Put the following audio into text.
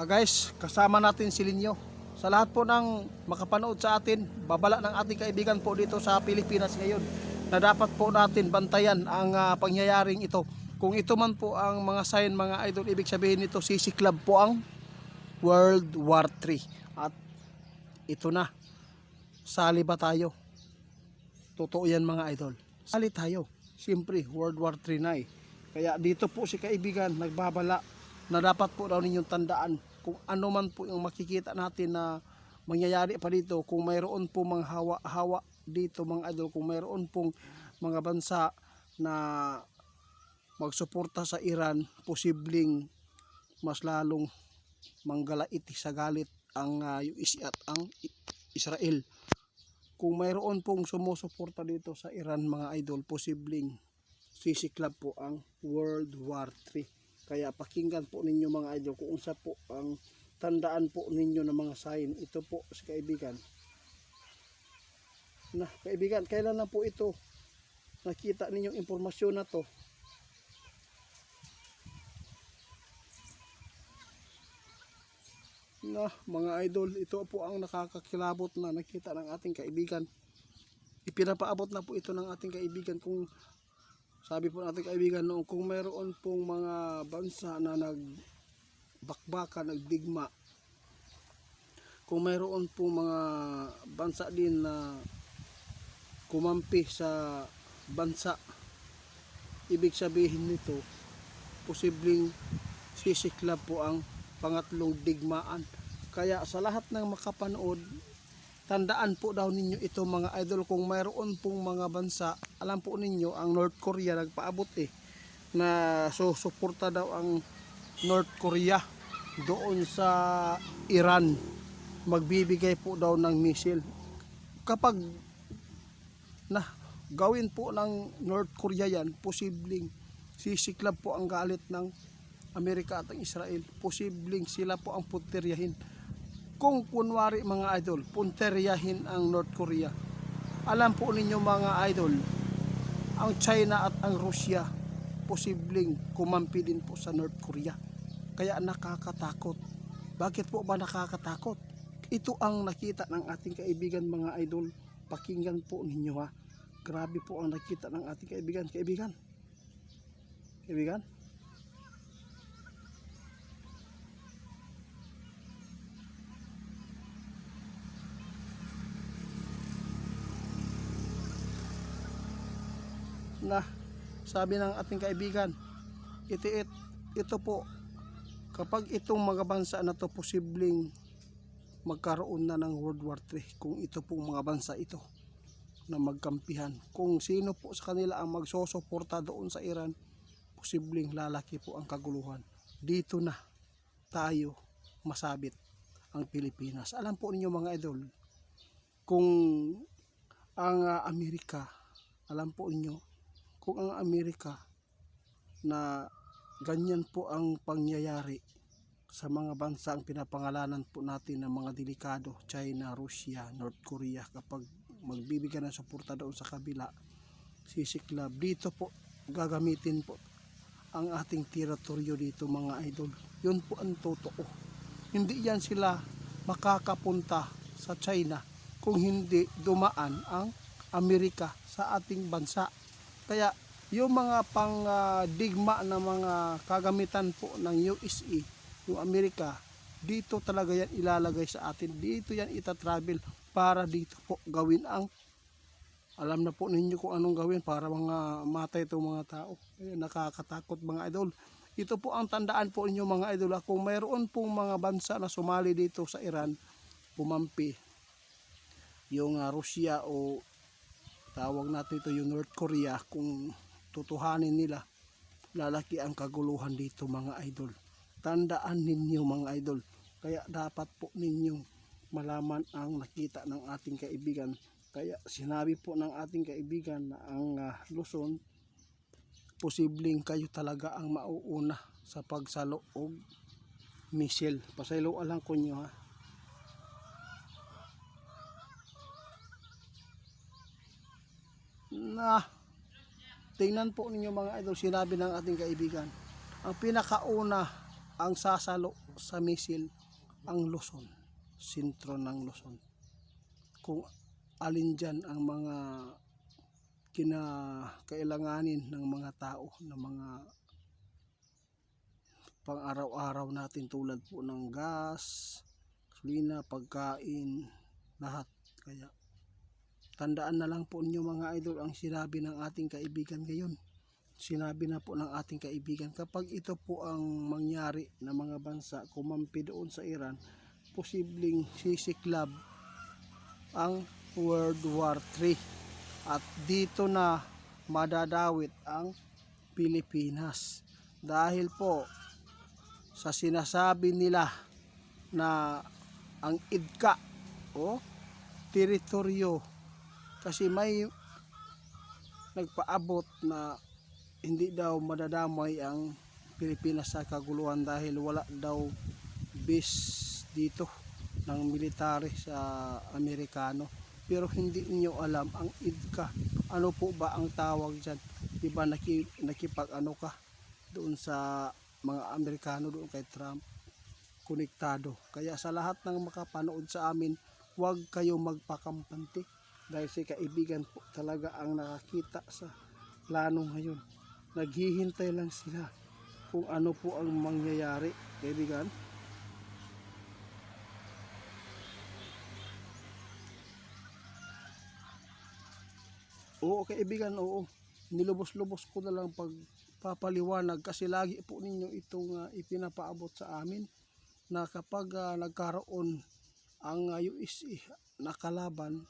Guys, kasama natin si Linyo. Sa lahat po ng makapanood sa atin, babala ng ating kaibigan po dito sa Pilipinas ngayon na dapat po natin bantayan ang pangyayaring ito. Kung ito man po ang mga sign, mga idol, ibig sabihin nito sisiklab po ang World War III. At ito na, sali ba tayo? Totoo yan mga idol. Sali tayo. Siyempre, World War III na eh. Kaya dito po si kaibigan nagbabala na dapat po daw ninyong tandaan kung ano man po yung makikita natin na mangyayari pa dito, kung mayroon po mga hawa-hawa dito mga idol, kung mayroon pong mga bansa na magsuporta sa Iran, posibleng mas lalong manggalaiti sa galit ang USA at ang Israel. Kung mayroon pong sumusuporta dito sa Iran mga idol, posibleng sisiklab po ang World War III. Kaya pakinggan po ninyo mga idol kung unsa po ang tandaan po ninyo ng mga sign. Ito po si kaibigan. Na kaibigan, kailan na po ito nakita ninyong impormasyon na to? Na mga idol, ito po ang nakakakilabot na nakita ng ating kaibigan. Ipinapaabot na po ito ng ating kaibigan. Kung sabi po natin kaibigan noong, kung mayroon pong mga bansa na nagbakbaka, nagdigma, kung mayroon pong mga bansa din na kumampi sa bansa, ibig sabihin nito posibleng sisiklab po ang pangatlong digmaan. Kaya sa lahat ng makapanood, tandaan po daw ninyo ito mga idol. Kung mayroon pong mga bansa, alam po ninyo ang North Korea nagpaabot na susuporta daw ang North Korea doon sa Iran, magbibigay po daw ng missile. Kapag na gawin po ng North Korea yan, posibleng sisiklab po ang galit ng Amerika at ang Israel. Posibleng sila po ang punteryahin. Kung kunwari mga idol, punteryahin ang North Korea, alam po ninyo mga idol, ang China at ang Russia posibleng kumampi din po sa North Korea. Kaya nakakatakot. Bakit po ba nakakatakot? Ito ang nakita ng ating kaibigan mga idol. Pakinggan po ninyo ha. Grabe po ang nakita ng ating kaibigan. Kaibigan? Na sabi ng ating kaibigan, ito po, kapag itong mga bansa na to posibleng magkaroon na ng World War III, kung ito pong mga bansa ito na magkampihan, kung sino po sa kanila ang magsusuporta doon sa Iran, posibleng lalaki po ang kaguluhan. Dito na tayo masabit ang Pilipinas. Alam po ninyo mga idol, kung ang Amerika, alam po ninyo, kung ang Amerika na ganyan po ang pangyayari sa mga bansa ang pinapangalanan po natin ng mga delikado, China, Russia, North Korea, kapag magbibigay ng suporta doon sa kabila, sisiklab dito po, gagamitin po ang ating teritoryo dito mga idol. Yun po ang totoo. Hindi yan sila makakapunta sa China kung hindi dumaan ang Amerika sa ating bansa. Kaya yung mga digma na mga kagamitan po ng USA, yung Amerika, dito talaga yan ilalagay sa atin. Dito yan itatravel para dito po gawin ang, alam na po ninyo kung anong gawin para mga matay itong mga tao. Kaya nakakatakot mga idol. Ito po ang tandaan po ninyo mga idol. Kung mayroon pong mga bansa na sumali dito sa Iran, pumampi, yung Russia o tawag natin ito yung North Korea, kung tutuhanin nila, lalaki ang kaguluhan dito mga idol. Tandaan ninyo mga idol. Kaya dapat po ninyong malaman ang nakita ng ating kaibigan. Kaya sinabi po ng ating kaibigan na ang Luzon, posibleng kayo talaga ang mauuna sa pagsalo og missile. Pasaylo lang ko nyo ha. Na tingnan po ninyo mga idol, sinabi ng ating kaibigan, ang pinakauna ang sasalo sa misil ang Luzon, sentro ng Luzon. Kung alin dyan ang mga kinakailanganin ng mga tao, ng mga pang araw-araw natin tulad po ng gas, gasolina, pagkain, lahat. Kaya tandaan na lang po ninyo mga idol ang sinabi ng ating kaibigan ngayon. Sinabi na po ng ating kaibigan, kapag ito po ang mangyari na mga bansa kumampi doon sa Iran, posibleng sisiklab ang World War III at dito na madadawit ang Pilipinas dahil po sa sinasabi nila na ang IDCA o teritoryo, kasi may nagpaabot na hindi daw madadamay ang Pilipinas sa kaguluhan dahil wala daw base dito ng military sa Amerikano. Pero hindi niyo alam ang IDCA, ano po ba ang tawag dyan? Diba nakipag ano ka doon sa mga Amerikano doon kay Trump, konektado. Kaya sa lahat ng makapanood sa amin, huwag kayo magpakampante dahil si kaibigan po talaga ang nakakita sa plano ngayon. Naghihintay lang sila kung ano po ang mangyayari, kaibigan. Oo kaibigan, oo. Nilubos-lubos ko na lang pagpapaliwanag kasi lagi po ninyo itong ipinapaabot sa amin na kapag nagkaroon ang USA na kalaban,